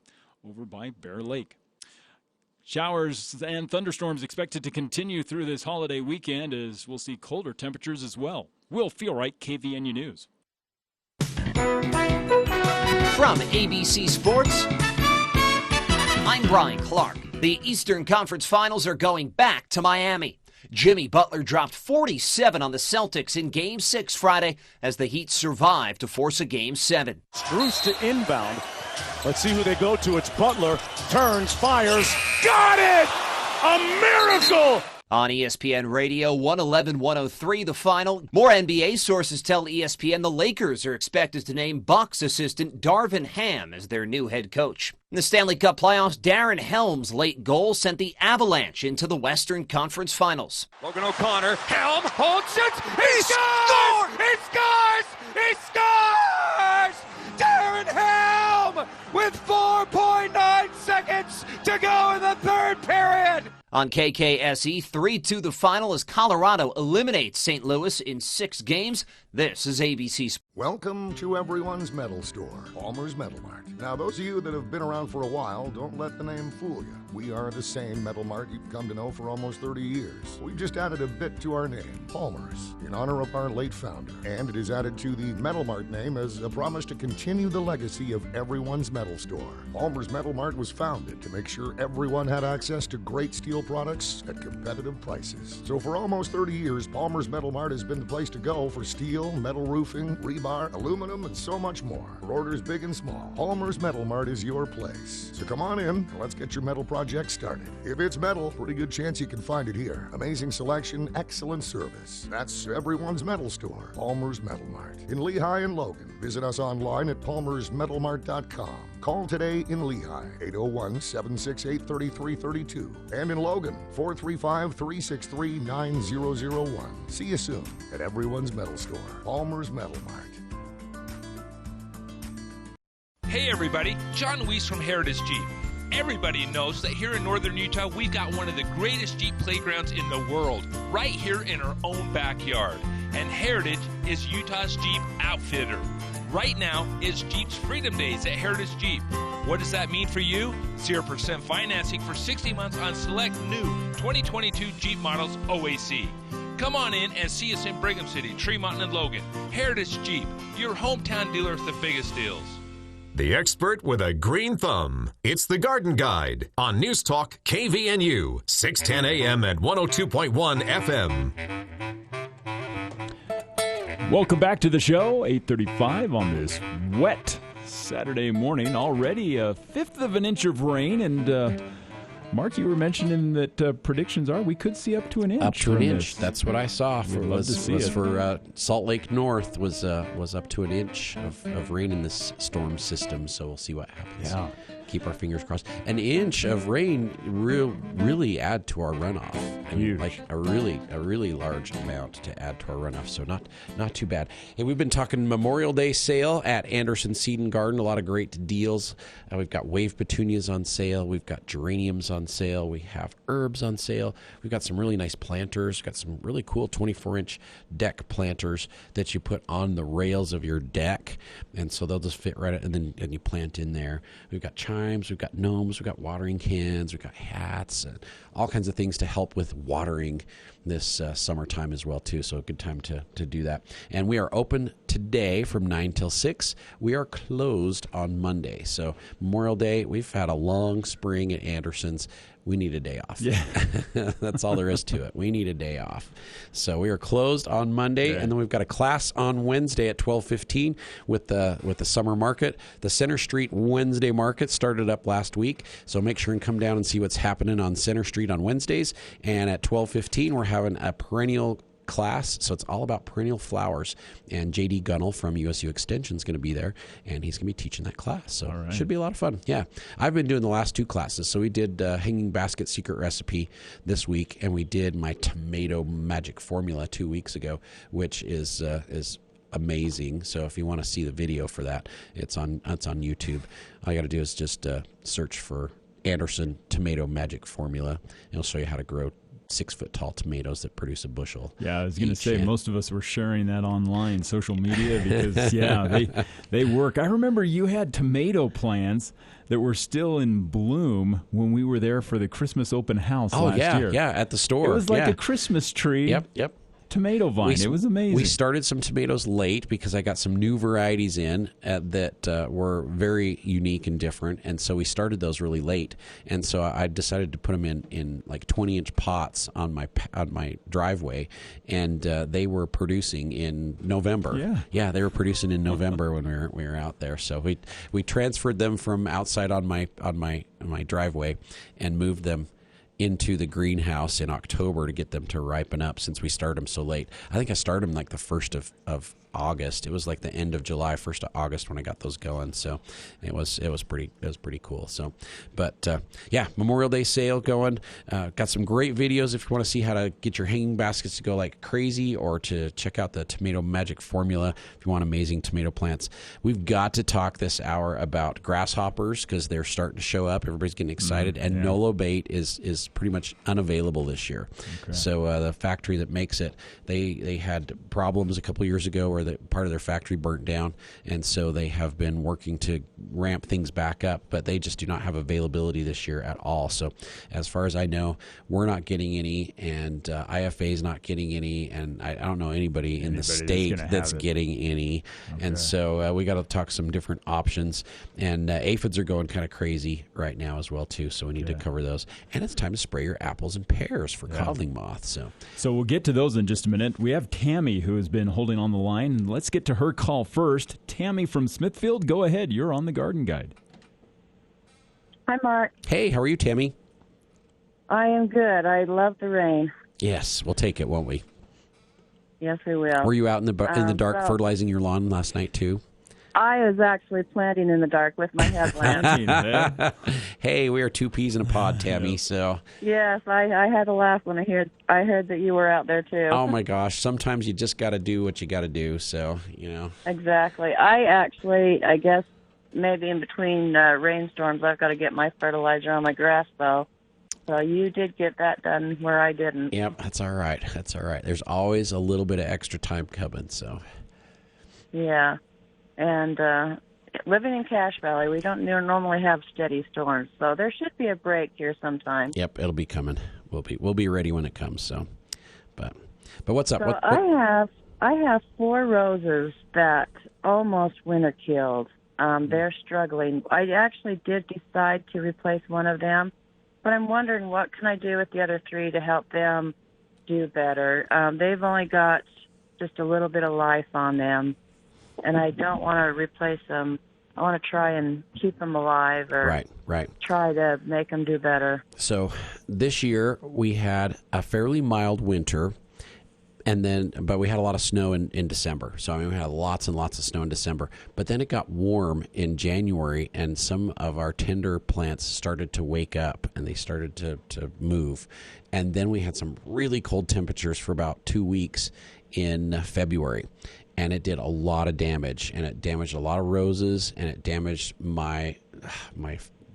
over by Bear Lake. Showers and thunderstorms expected to continue through this holiday weekend as we'll see colder temperatures as well. Will Feelwright, KVNU News. From ABC Sports, I'm Brian Clark. The Eastern Conference Finals are going back to Miami. Jimmy Butler dropped 47 on the Celtics in Game 6 Friday as the Heat survived to force a Game 7. Strus to inbound. Let's see who they go to. It's Butler. Turns, fires. Got it! A miracle! On ESPN Radio 111-103, the final. More NBA sources tell ESPN the Lakers are expected to name Bucks assistant Darvin Ham as their new head coach. In the Stanley Cup playoffs, Darren Helm's late goal sent the Avalanche into the Western Conference Finals. Logan O'Connor. Helm holds it. He scores! He scores! He scores! Darren Helm with 4.9 seconds to go in the third period. On KKSE, 3-2 the final as Colorado eliminates St. Louis in 6 games. This is ABC Sports. Welcome to everyone's metal store, Palmer's Metal Mart. Now, those of you that have been around for a while, don't let the name fool you. We are the same Metal Mart you've come to know for almost 30 years. We've just added a bit to our name, Palmer's, in honor of our late founder. And it is added to the Metal Mart name as a promise to continue the legacy of everyone's metal store. Palmer's Metal Mart was founded to make sure everyone had access to great steel products at competitive prices. So for almost 30 years, Palmer's Metal Mart has been the place to go for steel, metal roofing, rebar, aluminum, and so much more. For orders big and small, Palmer's Metal Mart is your place. So come on in and let's get your metal project started. If it's metal, pretty good chance you can find it here. Amazing selection, excellent service. That's everyone's metal store, Palmer's Metal Mart. In Lehigh and Logan, visit us online at palmersmetalmart.com. Call today in Lehigh, 801-768-3332. And in Logan, 435-363-9001. See you soon at everyone's metal store, Palmer's Metal Mart. Hey everybody, John Weiss from Heritage Jeep. Everybody knows that here in northern Utah, we've got one of the greatest Jeep playgrounds in the world, right here in our own backyard. And Heritage is Utah's Jeep outfitter. Right now is Jeep's Freedom Days at Heritage Jeep. What does that mean for you? 0% financing for 60 months on select new 2022 Jeep models OAC. Come on in and see us in Brigham City, Tremont, and Logan. Heritage Jeep, your hometown dealer with the biggest deals. The expert with a green thumb. It's the Garden Guide on News Talk KVNU, 610 AM and 102.1 FM. Welcome back to the show, 8:35 on this wet Saturday morning. Already a fifth of an inch of rain, and Mark, you were mentioning that predictions are we could see up to an inch. Up to an inch. This. That's what I saw. For Salt Lake North was up to an inch of rain in this storm system. So we'll see what happens. Yeah. Keep our fingers crossed. An inch of rain really add to our runoff. I mean, like a really large amount to add to our runoff. So not too bad. Hey, we've been talking Memorial Day sale at Anderson Seed and Garden. A lot of great deals. We've got wave petunias on sale. We've got geraniums on sale. We have herbs on sale. We've got some really nice planters. We've got some really cool 24-inch deck planters that you put on the rails of your deck, and so they'll just fit right, and you plant in there. We've got chimes. We've got gnomes. We've got watering cans. We've got hats and all kinds of things to help with watering this summertime as well too. So a good time to do that. And we are open today from 9 till 6. We are closed on Monday. So Memorial Day, we've had a long spring at Anderson's. We need a day off. Yeah. That's all there is to it. We need a day off. So we are closed on Monday, and then we've got a class on Wednesday at 12:15 with the summer market. The Center Street Wednesday market started up last week, so make sure and come down and see what's happening on Center Street on Wednesdays. And at 12:15, we're having a perennial class, so it's all about perennial flowers, and JD Gunnell from USU Extension is going to be there, and he's going to be teaching that class, so it should be a lot of fun. Yeah, I've been doing the last two classes. So we did hanging basket secret recipe this week, and we did my tomato magic formula 2 weeks ago, which is amazing. So if you want to see the video for that, it's on YouTube. All you got to do is just search for Anderson tomato magic formula. It'll show you how to grow 6-foot-tall tomatoes that produce a bushel. Yeah, I was going to say, most of us were sharing that online, social media, because, they work. I remember you had tomato plants that were still in bloom when we were there for the Christmas open house last year. Yeah, at the store. It was like a Christmas tree. Yep. Tomato vine. It was amazing. We started some tomatoes late because I got some new varieties in that were very unique and different, and so we started those really late. And so I decided to put them in like 20-inch pots on my driveway, and they were producing in November. Yeah, they were producing in November when we were out there. So we transferred them from outside on my driveway and moved them into the greenhouse in October to get them to ripen up, since we started them so late. I think I started them like the 1st of August. It was like the end of July, 1st of August when I got those going. So it was pretty cool. So, but Memorial Day sale going. Got some great videos if you want to see how to get your hanging baskets to go like crazy, or to check out the tomato magic formula if you want amazing tomato plants. We've got to talk this hour about grasshoppers because they're starting to show up. Everybody's getting excited, and Nolo bait is is pretty much unavailable this year. So the factory that makes it, they had problems a couple years ago where part of their factory burnt down, and so they have been working to ramp things back up, but they just do not have availability this year at all. So as far as I know, we're not getting any, and IFA is not getting any, and I don't know anybody in the state that's getting any. And so we got to talk some different options, and aphids are going kind of crazy right now as well too, so we need to cover those. And it's time to spray your apples and pears for codling moth. So we'll get to those in just a minute. We have Tammy, who has been holding on the line. Let's get to her call first. Tammy from Smithfield, go ahead. You're on the Garden Guide. Hi, Mark. Hey, how are you, Tammy? I am good. I love the rain. Yes, we'll take it, won't we? Yes, we will. Were you out in the dark fertilizing your lawn last night too? I was actually planting in the dark with my headlamp. Hey, we are two peas in a pod, Tammy. So yes, I had to laugh when I heard that you were out there too. Oh my gosh! Sometimes you just got to do what you got to do. So Exactly. I guess maybe in between rainstorms, I've got to get my fertilizer on my grass though. So you did get that done where I didn't. Yep, that's all right. That's all right. There's always a little bit of extra time coming. So yeah. And living in Cache Valley, we don't normally have steady storms, so there should be a break here sometime. Yep, it'll be coming. We'll be ready when it comes. So, but what's up? So I have 4 roses that almost winter killed. They're struggling. I actually did decide to replace one of them, but I'm wondering what can I do with the other 3 to help them do better. They've only got just a little bit of life on them. And I don't want to replace them. I want to try and keep them alive or try to make them do better. So this year we had a fairly mild winter, but we had a lot of snow in December. So we had lots and lots of snow in December. But then it got warm in January, and some of our tender plants started to wake up, and they started to move. And then we had some really cold temperatures for about 2 weeks in February. And it did a lot of damage, and it damaged a lot of roses, and it damaged my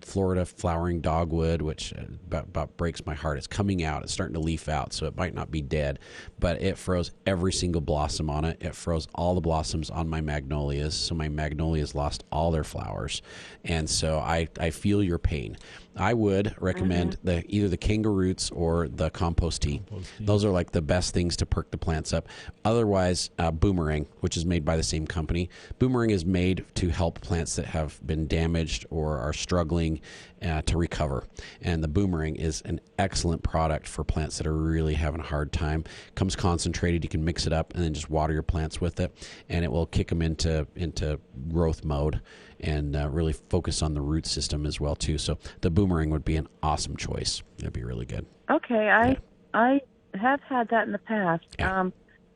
Florida flowering dogwood, which about breaks my heart. It's coming out. It's starting to leaf out, so it might not be dead, but it froze every single blossom on it. It froze all the blossoms on my magnolias, so my magnolias lost all their flowers. And so I feel your pain. I would recommend either the Kangaroots or the compost tea. Those are like the best things to perk the plants up. Otherwise, Boomerang, which is made by the same company. Boomerang is made to help plants that have been damaged or are struggling to recover. And the Boomerang is an excellent product for plants that are really having a hard time. Comes concentrated. You can mix it up and then just water your plants with it, and it will kick them into growth mode and really focus on the root system as well too. So the Boomerang would be an awesome choice. It'd be really good. Okay, I have had that in the past. Yeah.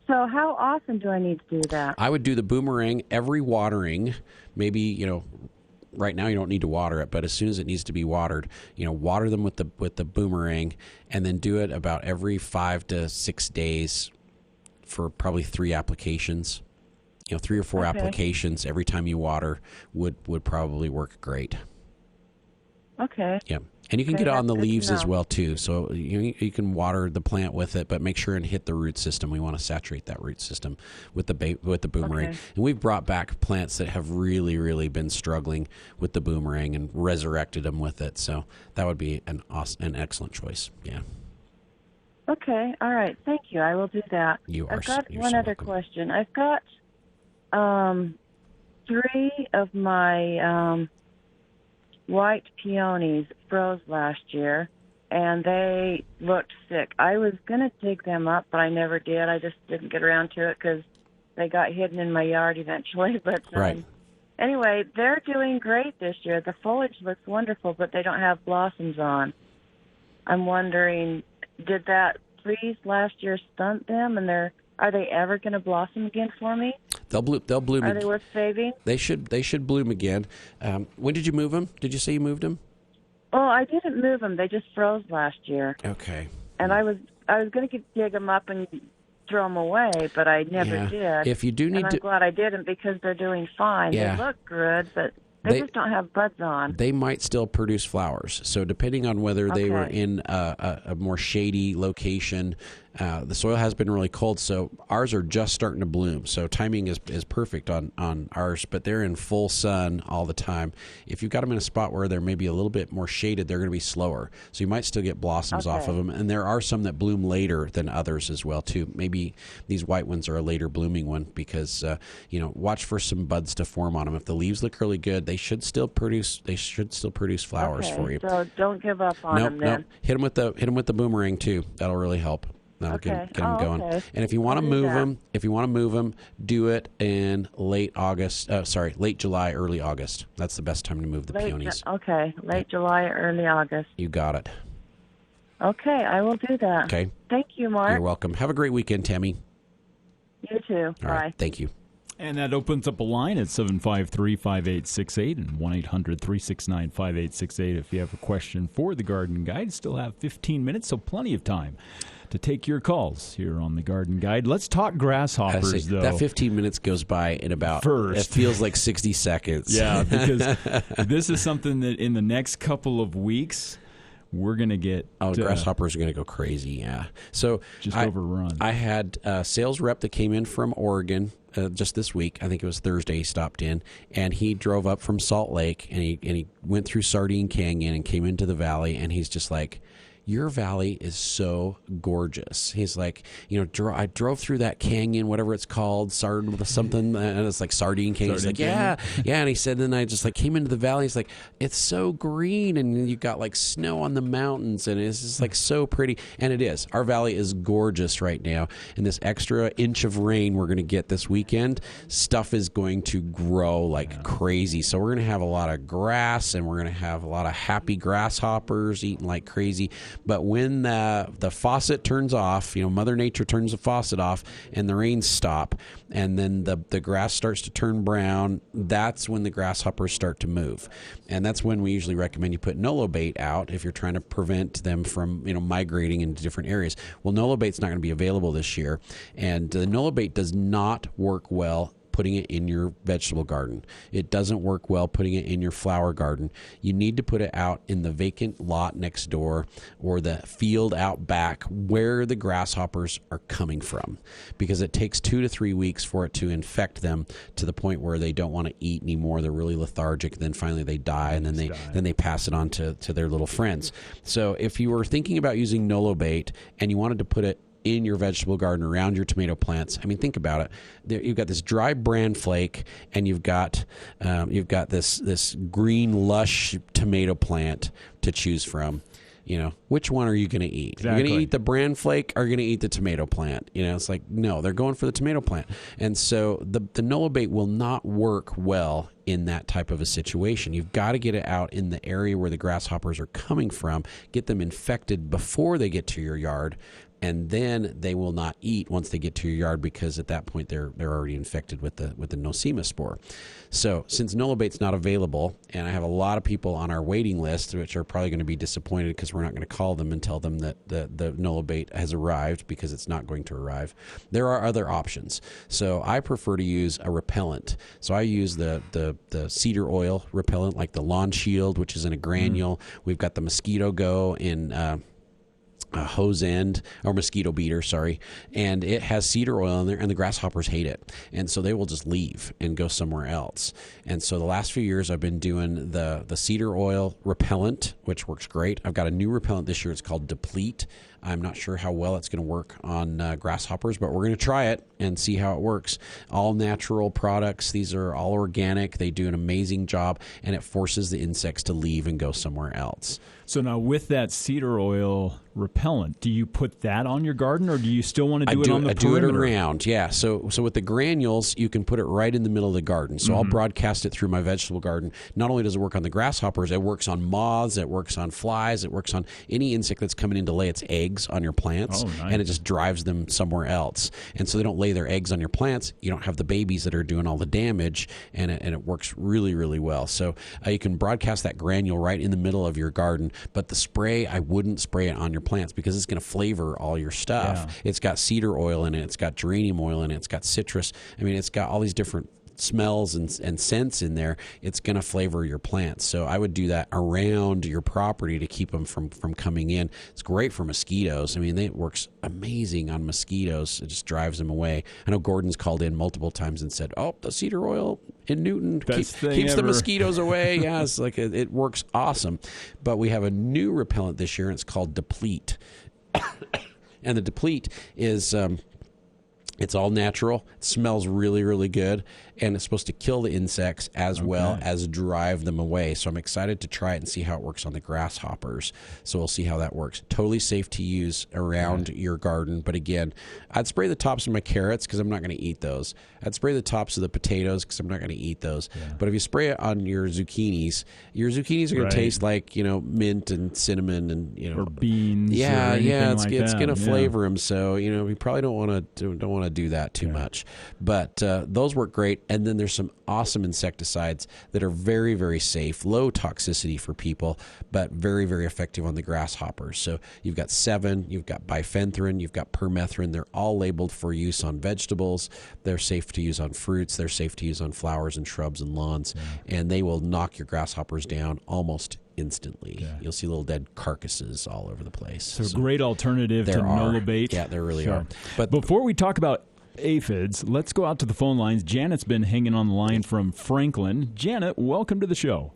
So how often do I need to do that? I would do the Boomerang every watering. Maybe right now you don't need to water it, but as soon as it needs to be watered, water them with the Boomerang, and then do it about every 5 to 6 days for probably 3 applications. 3 or 4 applications every time you water would probably work great. Okay. Yeah. And you can get it on the leaves as well too. So you can water the plant with it, but make sure and hit the root system. We want to saturate that root system with the Boomerang. Okay. And we've brought back plants that have really, really been struggling with the Boomerang and resurrected them with it. So that would be an excellent choice. Yeah. Okay. All right. Thank you. I will do that. I've got one other question. I've got 3 of my white peonies froze last year, and they looked sick. I was going to dig them up, but I never did. I just didn't get around to it because they got hidden in my yard eventually. But anyway, they're doing great this year. The foliage looks wonderful, but they don't have blossoms on. I'm wondering, did that freeze last year stunt them, and are they ever going to blossom again for me? They'll bloom. Are they worth saving? They should bloom again. When did you move them? Did you say you moved them? Oh, I didn't move them. They just froze last year. Okay. And I was going to dig them up and throw them away, but I never did. If you do need I'm glad I didn't because they're doing fine. Yeah. They look good, but They just don't have buds on. They might still produce flowers. So depending on whether they were in a more shady location, the soil has been really cold. So ours are just starting to bloom. So timing is perfect on ours, but they're in full sun all the time. If you've got them in a spot where they're maybe a little bit more shaded, they're going to be slower. So you might still get blossoms off of them. And there are some that bloom later than others as well, too. Maybe these white ones are a later blooming one because, watch for some buds to form on them. If the leaves look really good, they should still produce flowers for you. So don't give up on them then. Nope. Hit them with the boomerang too. That'll really help. That'll get them going. Okay. And if you want to move them, do it in late July, early August. That's the best time to move the peonies. Late July, early August. You got it. Okay, I will do that. Okay. Thank you, Mark. You're welcome. Have a great weekend, Tammy. You too. All Bye. right. Thank you. And that opens up a line at 753-5868 and 1-800-369-5868 if you have a question for the Garden Guide. Still have 15 minutes, so plenty of time to take your calls here on the Garden Guide. Let's talk grasshoppers, though. That 15 minutes goes by in about, it feels like 60 seconds. Yeah, because this is something that in the next couple of weeks we're going to get... grasshoppers are going to go crazy, yeah. So just overrun. I had a sales rep that came in from Oregon just this week. I think it was Thursday he stopped in, and he drove up from Salt Lake, and he went through Sardine Canyon and came into the valley, and he's just like, your valley is so gorgeous. He's like, I drove through that canyon, whatever it's called, something, and it's like Sardine Canyon. He's like, yeah. And he said, then I just like came into the valley. He's like, it's so green, and you got like snow on the mountains, and it's just like so pretty. And it is. Our valley is gorgeous right now. And this extra inch of rain we're going to get this weekend, stuff is going to grow like crazy. So we're going to have a lot of grass, and we're going to have a lot of happy grasshoppers eating like crazy. But when the faucet turns off, Mother Nature turns the faucet off and the rains stop, and then the grass starts to turn brown, that's when the grasshoppers start to move. And that's when we usually recommend you put Nolo bait out if you're trying to prevent them from migrating into different areas. Well, Nolo bait's not going to be available this year, and the Nolo bait does not work well putting it in your vegetable garden. It doesn't work well putting it in your flower garden. You need to put it out in the vacant lot next door or the field out back where the grasshoppers are coming from, because it takes 2 to 3 weeks for it to infect them to the point where they don't want to eat anymore. They're really lethargic. Then finally they die, and then they pass it on to their little friends. So if you were thinking about using Nolo bait and you wanted to put it in your vegetable garden around your tomato plants, I mean, think about it. You've got this dry bran flake, and you've got this green lush tomato plant to choose from. Which one are you going to eat? Exactly. You're going to eat the bran flake, or you're going to eat the tomato plant? It's like, no, they're going for the tomato plant. And so the Nolo bait will not work well in that type of a situation. You've got to get it out in the area where the grasshoppers are coming from, get them infected before they get to your yard, and then they will not eat once they get to your yard, because at that point they're already infected with the nosema spore. So since Nolo bait's not available, and I have a lot of people on our waiting list which are probably going to be disappointed because we're not going to call them and tell them that the Nolo bait has arrived, because it's not going to arrive, there are other options. So I prefer to use a repellent. So I use the cedar oil repellent, like the Lawn Shield, which is in a granule. We've got the Mosquito Go in hose end, or mosquito beater, sorry, and it has cedar oil in there, and the grasshoppers hate it, and so they will just leave and go somewhere else. And so the last few years I've been doing the cedar oil repellent, which works great. I've got a new repellent this year. It's called Deplete. I'm not sure how well it's going to work on grasshoppers, but we're going to try it and see how it works. All natural products. These are all organic. They do an amazing job, and it forces the insects to leave and go somewhere else. So now with that cedar oil repellent, do you put that on your garden, or do you still want to do it on the perimeter? I do it around, yeah. So with the granules, you can put it right in the middle of the garden. So I'll broadcast it through my vegetable garden. Not only does it work on the grasshoppers, it works on moths, it works on flies, it works on any insect that's coming in to lay its eggs on your plants, and it just drives them somewhere else. And so they don't lay their eggs on your plants. You don't have the babies that are doing all the damage, and it works really, really well. So you can broadcast that granule right in the middle of your garden. But the spray, I wouldn't spray it on your plants, because it's going to flavor all your stuff. Yeah. It's got cedar oil in it. It's got geranium oil in it. It's got citrus. I mean, it's got all these different smells and scents in there, it's going to flavor your plants. So I would do that around your property to keep them from coming in. It's great for mosquitoes. I mean, it works amazing on mosquitoes. It just drives them away. I know Gordon's called in multiple times and said, "Oh, the cedar oil in Newton keeps the mosquitoes away." Yeah, it's like it works awesome. But we have a new repellent this year, and it's called Deplete. And the Deplete is it's all natural. It smells really, really good, and it's supposed to kill the insects as well as drive them away. So I'm excited to try it and see how it works on the grasshoppers. So we'll see how that works. Totally safe to use around your garden. But again, I'd spray the tops of my carrots because I'm not going to eat those. I'd spray the tops of the potatoes because I'm not going to eat those. Yeah. But if you spray it on your zucchinis are going to taste like, mint and cinnamon and, or beans. Yeah, or it's like going to flavor them. So, we probably don't want to do that too much. But those work great. And then there's some awesome insecticides that are very, very safe, low toxicity for people, but very, very effective on the grasshoppers. So you've got Sevin, you've got bifenthrin, you've got permethrin. They're all labeled for use on vegetables. They're safe to use on fruits. They're safe to use on flowers and shrubs and lawns. And they will knock your grasshoppers down almost instantly. Yeah. You'll see little dead carcasses all over the place. So a great alternative to Nolabate. Yeah, there really are. But before we talk about aphids, let's go out to the phone lines. Janet's been hanging on the line from Franklin. Janet, welcome to the show.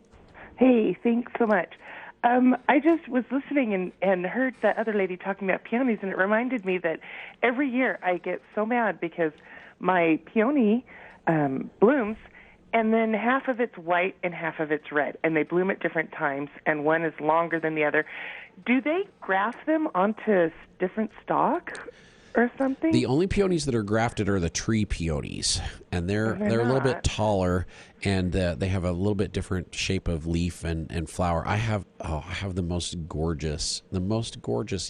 Hey, thanks so much. I just was listening and heard that other lady talking about peonies, and it reminded me that every year I get so mad because my peony blooms, and then half of it's white and half of it's red, and they bloom at different times, and one is longer than the other. Do they graft them onto different stock or something? The only peonies that are grafted are the tree peonies, and they're a little bit taller, and they have a little bit different shape of leaf and flower. I have the most gorgeous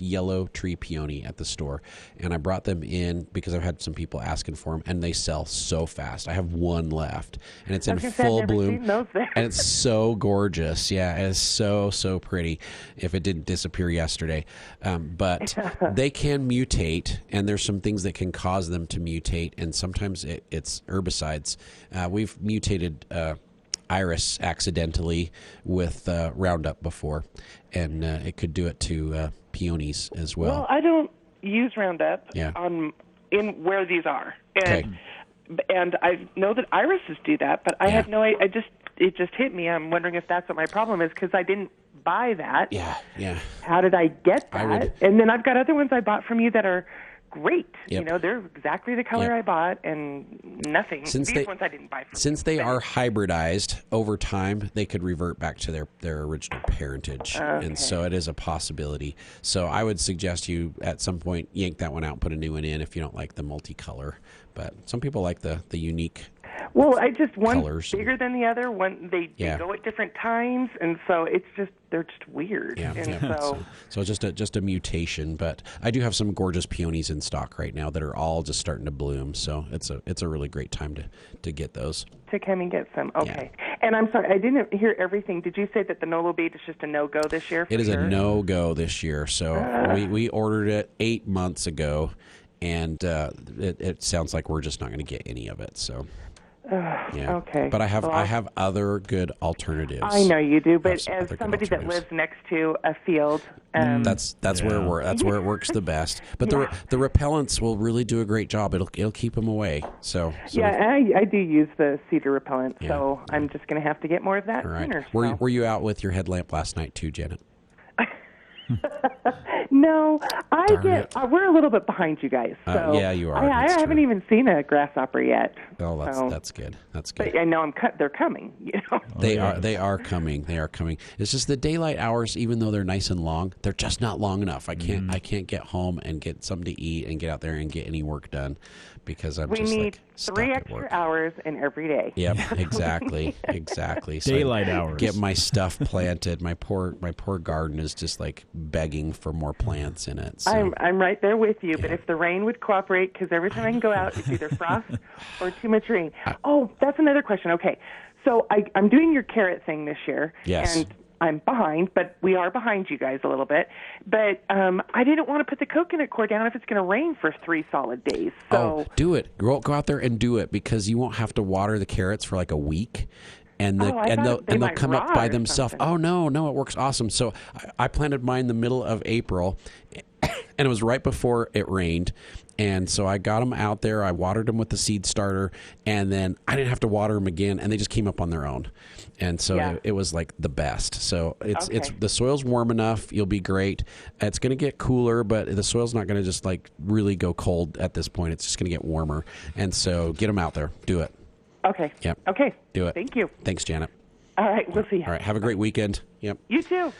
yellow tree peony at the store, and I brought them in because I've had some people asking for them, and they sell so fast. I have one left, and it's in full bloom, and it's so gorgeous. Yeah, it is so pretty. If it didn't disappear yesterday, but they can mutate, and there's some things that can cause them to mutate, and sometimes it's herbicides. We've mutated iris accidentally with Roundup before, and it could do it to peonies as well. Well, I don't use Roundup in where these are, and I know that irises do that, but I had no idea. It just hit me. I'm wondering if that's what my problem is because I didn't buy that. Yeah. How did I get that? And then I've got other ones I bought from you that are great. Yep. They're exactly the color I bought, and nothing. These ones I didn't buy from Since they are hybridized over time, they could revert back to their original parentage. And so it is a possibility. So I would suggest you at some point yank that one out and put a new one in if you don't like the multicolor. But some people like the unique Well, one colors. Bigger than the other. One they go at different times, and so they're just weird. So just a mutation. But I do have some gorgeous peonies in stock right now that are all just starting to bloom. So it's a really great time to get those. To come and get some. Okay. Yeah. And I'm sorry, I didn't hear everything. Did you say that the Nolabate is just a no-go this year? It is a no-go this year. So we ordered it 8 months ago, and it sounds like we're just not going to get any of it. So. Okay. But I have other good alternatives. I know you do, but as somebody that lives next to a field, that's where it works the best. But the repellents will really do a great job. It'll keep them away. So I do use the cedar repellent, so I'm just going to have to get more of that. All right. Sooner, Were you out with your headlamp last night too, Janet? No, we're a little bit behind you guys. So yeah, you are. I haven't even seen a grasshopper yet. Oh, that's good. That's good. But I know they're coming. They are coming. They are coming. It's just the daylight hours, even though they're nice and long, they're just not long enough. I can't get home and get something to eat and get out there and get any work done because we need 3 extra hours in every day. Yep, exactly. So daylight hours. Get my stuff planted. My poor garden is just like begging for more plants in it. So. I'm right there with you, but if the rain would cooperate, because every time I can go out, it's either frost or too much rain. Oh, that's another question. Okay, so I'm doing your carrot thing this year. Yes. And I'm behind, but we are behind you guys a little bit. But I didn't want to put the coconut coir down if it's going to rain for 3 solid days. So do it. Go out there and do it, because you won't have to water the carrots for like a week. And they'll come up by themselves. Oh no, it works awesome. So I planted mine in the middle of April, and it was right before it rained. And so I got them out there. I watered them with the seed starter, and then I didn't have to water them again, and they just came up on their own. And so it was like the best. So it's the soil's warm enough. You'll be great. It's going to get cooler, but the soil's not going to just like really go cold at this point. It's just going to get warmer. And so get them out there. Do it. Okay. Yep. Okay. Do it. Thank you. Thanks, Janet. All right. We'll see you. All right. Have a great weekend. Yep. You too.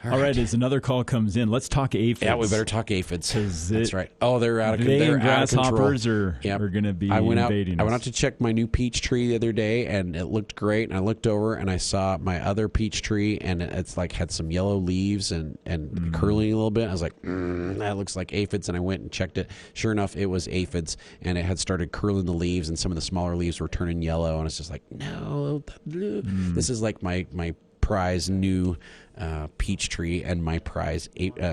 All right, as another call comes in, let's talk aphids. Yeah, we better talk aphids. That's right. Oh, they're out of control. They and grasshoppers are going to be invading us. I went out to check my new peach tree the other day, and it looked great. And I looked over, and I saw my other peach tree, and it's like had some yellow leaves and curling a little bit. I was like, that looks like aphids. And I went and checked it. Sure enough, it was aphids, and it had started curling the leaves, and some of the smaller leaves were turning yellow. And it's just like, no, this is like my prize new peach tree and my prize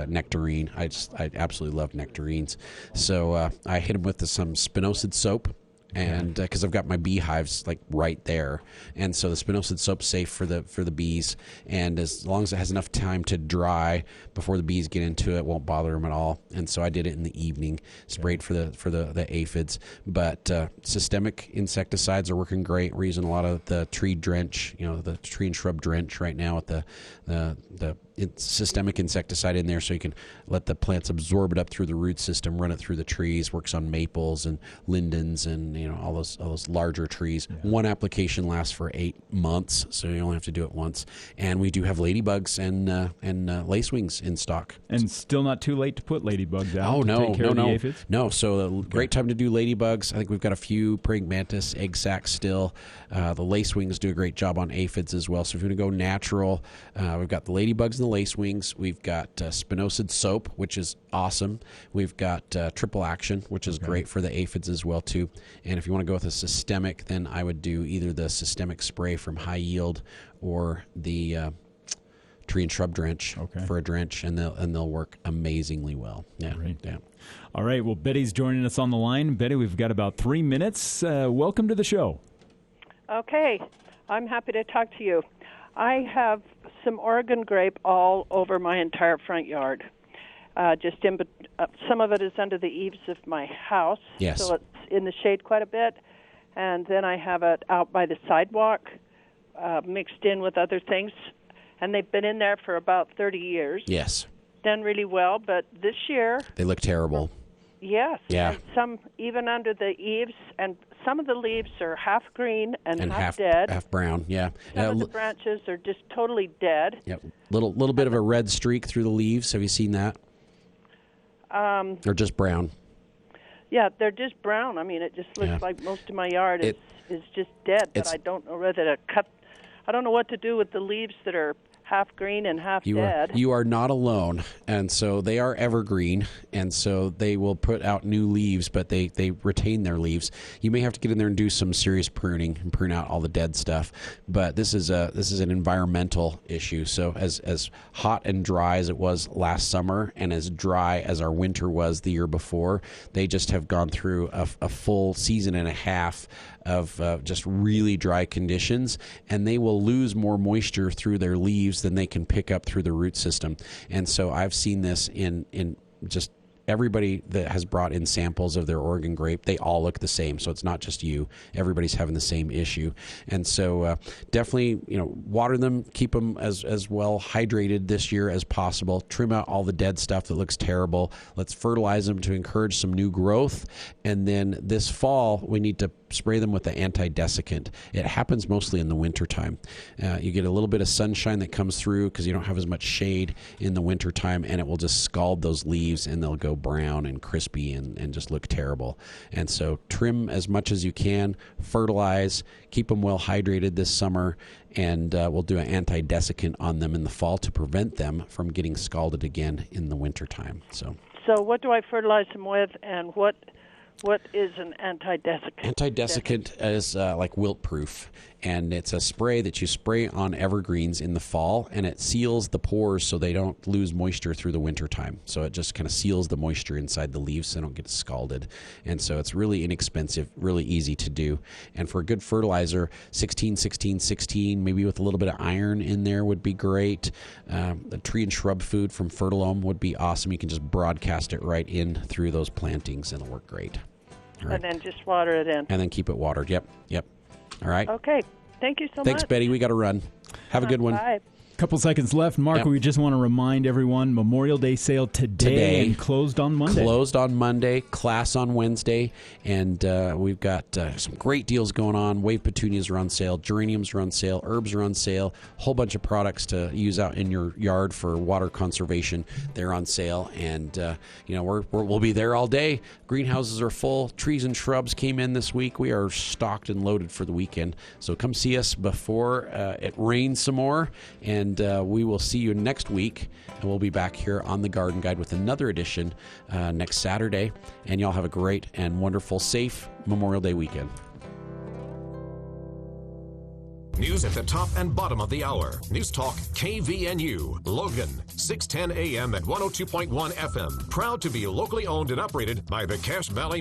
nectarine. I absolutely love nectarines. So I hit them with some spinosad soap, and because I've got my beehives like right there, and so the spinosad soap's safe for the bees, and as long as it has enough time to dry before the bees get into it, won't bother them at all. And so I did it in the evening, sprayed for the aphids. But systemic insecticides are working great. We're using a lot of the tree drench, the tree and shrub drench right now with the systemic insecticide in there, so you can let the plants absorb it up through the root system, run it through the trees. Works on maples and lindens and all those larger trees. One application lasts for 8 months, so you only have to do it once. And we do have ladybugs and lacewings in stock. And still not too late to put ladybugs out. Oh no, to take care of the aphids? No. So a great time to do ladybugs. I think we've got a few praying mantis egg sacs still. The lacewings do a great job on aphids as well. So if you want to go natural, we've got the ladybugs and the lacewings. We've got spinosad soap, which is awesome. We've got triple action, which is great for the aphids as well too. And if you want to go with a systemic, then I would do either the systemic spray from High Yield or the tree and shrub drench for a drench, and they'll work amazingly well. Yeah. Great. Yeah. All right. Well, Betty's joining us on the line. Betty, we've got about 3 minutes. Welcome to the show. Okay. I'm happy to talk to you. I have some Oregon grape all over my entire front yard. Some of it is under the eaves of my house, so it's in the shade quite a bit. And then I have it out by the sidewalk, mixed in with other things. And they've been in there for about 30 years. Yes. Done really well, but this year... They look terrible. Yes. Yeah. And some even under the eaves, and some of the leaves are half green and half dead. Half brown, yeah. Some of the branches are just totally dead. Yep. Little bit of a red streak through the leaves. Have you seen that? Or just brown? Yeah, they're just brown. I mean, it just looks like most of my yard is just dead, but I don't know whether to cut. I don't know what to do with the leaves that are half green and half dead. You are not alone, and so they are evergreen, and so they will put out new leaves, but they retain their leaves. You may have to get in there and do some serious pruning and prune out all the dead stuff, but this is an environmental issue. So as hot and dry as it was last summer, and as dry as our winter was the year before, they just have gone through a full season and a half of just really dry conditions, and they will lose more moisture through their leaves than they can pick up through the root system. And so I've seen this in just everybody that has brought in samples of their Oregon grape. They all look the same, so it's not just you. Everybody's having the same issue. And so definitely, water them, keep them as well hydrated this year as possible. Trim out all the dead stuff that looks terrible. Let's fertilize them to encourage some new growth. And then this fall, we need to spray them with the anti-desiccant. It happens mostly in the wintertime. You get a little bit of sunshine that comes through because you don't have as much shade in the wintertime, and it will just scald those leaves, and they'll go brown and crispy and just look terrible. And so trim as much as you can, fertilize, keep them well hydrated this summer, and we'll do an anti-desiccant on them in the fall to prevent them from getting scalded again in the wintertime. So what do I fertilize them with, and what What is an anti-desiccant? Anti-desiccant is like wilt-proof, and it's a spray that you spray on evergreens in the fall, and it seals the pores so they don't lose moisture through the winter time. So it just kind of seals the moisture inside the leaves so they don't get scalded. And so it's really inexpensive, really easy to do. And for a good fertilizer, 16, 16, 16, maybe with a little bit of iron in there would be great. The tree and shrub food from Fertilome would be awesome. You can just broadcast it right in through those plantings, and it'll work great. Right. And then just water it in. And then keep it watered. Yep. All right. Okay. Thank you so much. Thanks, Betty. We got to run. Have a good one. Bye. Couple seconds left. Mark, we just want to remind everyone, Memorial Day sale today and closed on Monday. Closed on Monday, class on Wednesday, and we've got some great deals going on. Wave petunias are on sale, geraniums are on sale, herbs are on sale, a whole bunch of products to use out in your yard for water conservation. They're on sale, and we'll be there all day. Greenhouses are full. Trees and shrubs came in this week. We are stocked and loaded for the weekend, so come see us before it rains some more, and we will see you next week, and we'll be back here on the Garden Guide with another edition next Saturday. And y'all have a great and wonderful, safe Memorial Day weekend. News at the top and bottom of the hour. News Talk KVNU, Logan, 610 AM at 102.1 FM. Proud to be locally owned and operated by the Cache Valley